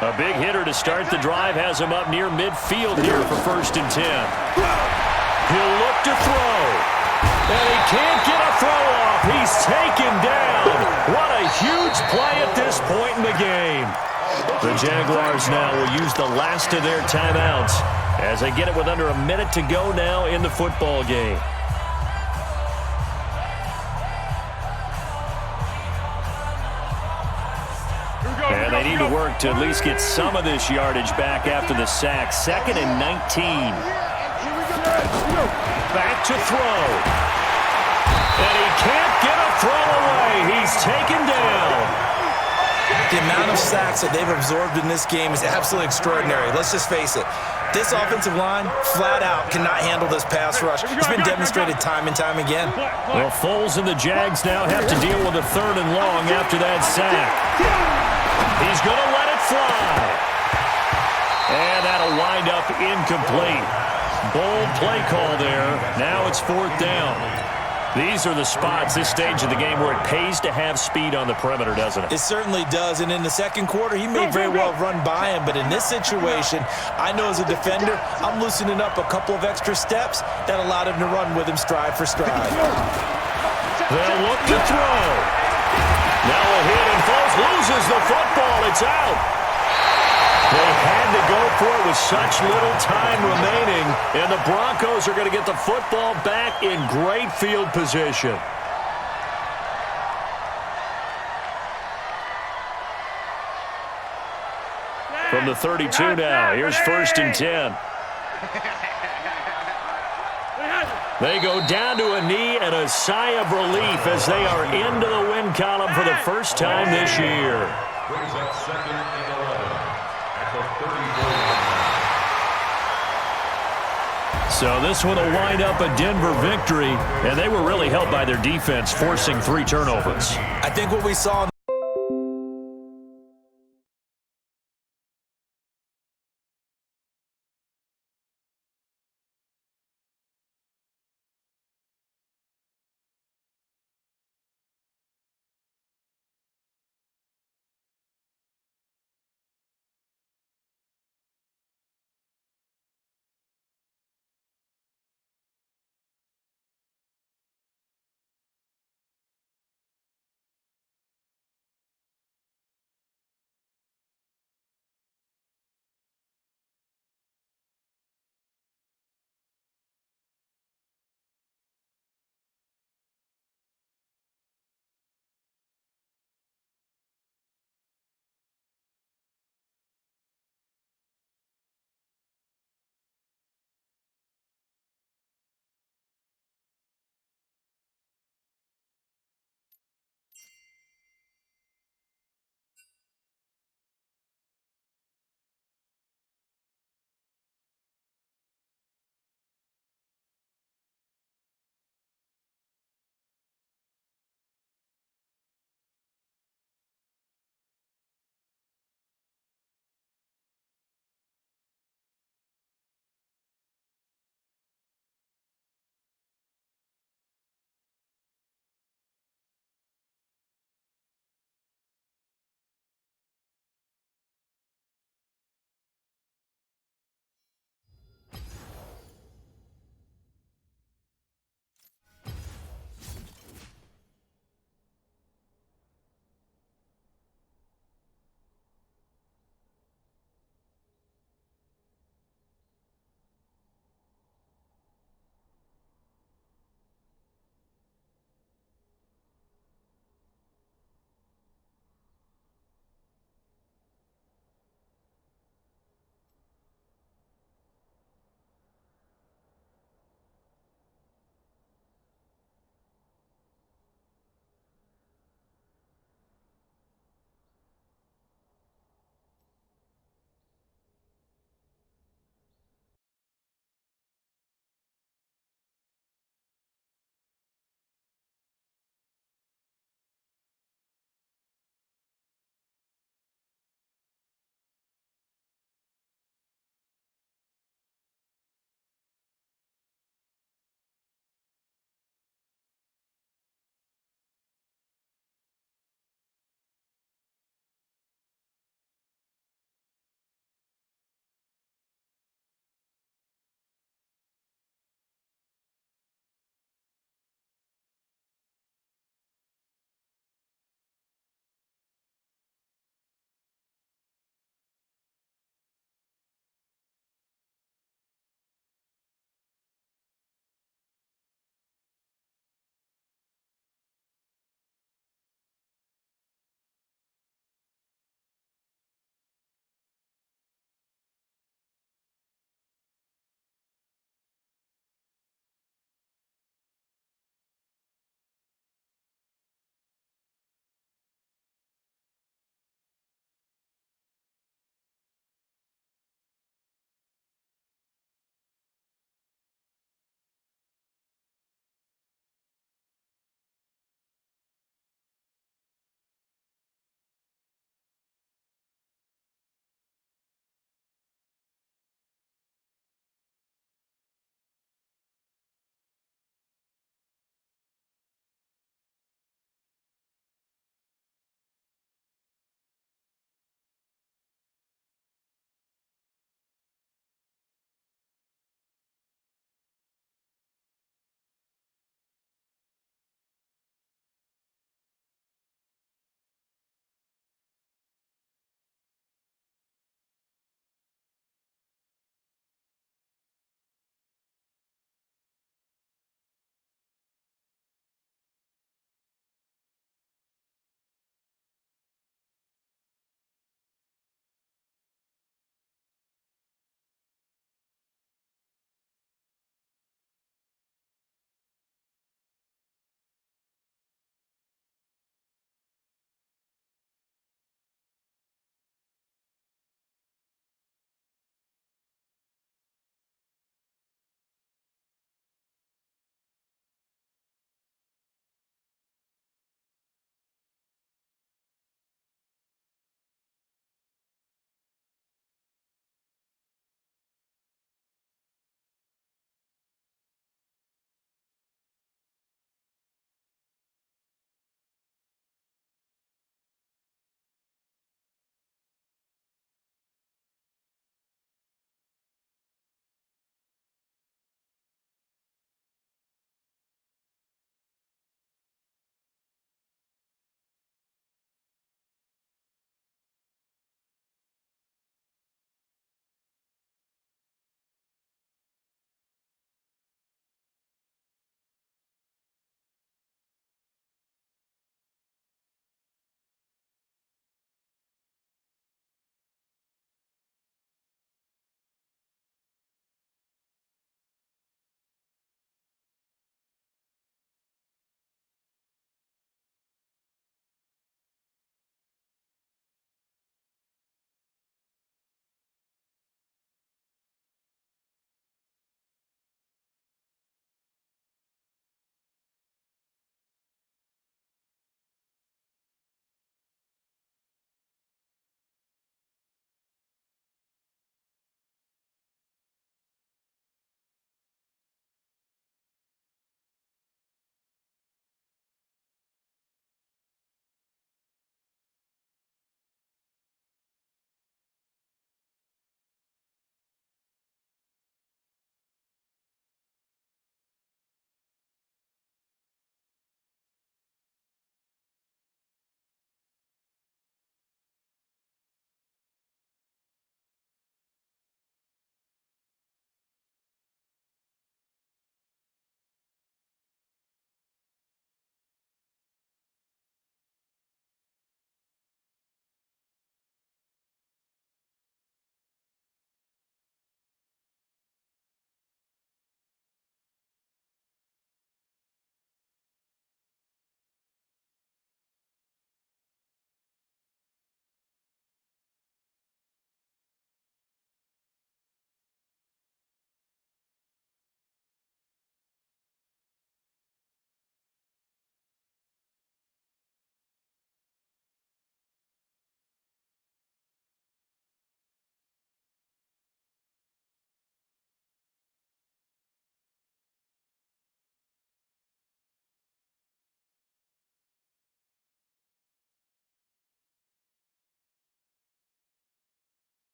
A big hitter to start the drive has him up near midfield here for 1st and 10. He'll look to throw. And he can't get a throw off. He's taken down. What a huge play at this point in the game. The Jaguars now will use the last of their timeouts as they get it with under a minute to go now in the football game. And they need to work to at least get some of this yardage back after the sack. 2nd and 19. Back to throw. And he can't get a throw away. He's taken down. The amount of sacks that they've absorbed in this game is absolutely extraordinary. Let's just face it. This offensive line, flat out, cannot handle this pass rush. It's been demonstrated time and time again. Well, Foles and the Jags now have to deal with a 3rd and long after that sack. He's going to let it fly. And that'll wind up incomplete. Bold play call there. Now it's 4th down. These are the spots, this stage of the game, where it pays to have speed on the perimeter, doesn't it? It certainly does, and in the second quarter, he may very well run by him, but in this situation, I know as a defender, I'm loosening up a couple of extra steps that allowed him to run with him stride for stride. They'll look to throw. Now a hit, and Foles loses the football. It's out. They had to go for it with such little time remaining, and the Broncos are going to get the football back in great field position. From the 32 now, here's 1st and 10. They go down to a knee and a sigh of relief as they are into the win column for the first time this year. Brings up 2nd and 11 at the 34. So this one will wind up a Denver victory, and they were really helped by their defense, forcing 3 turnovers. I think what we saw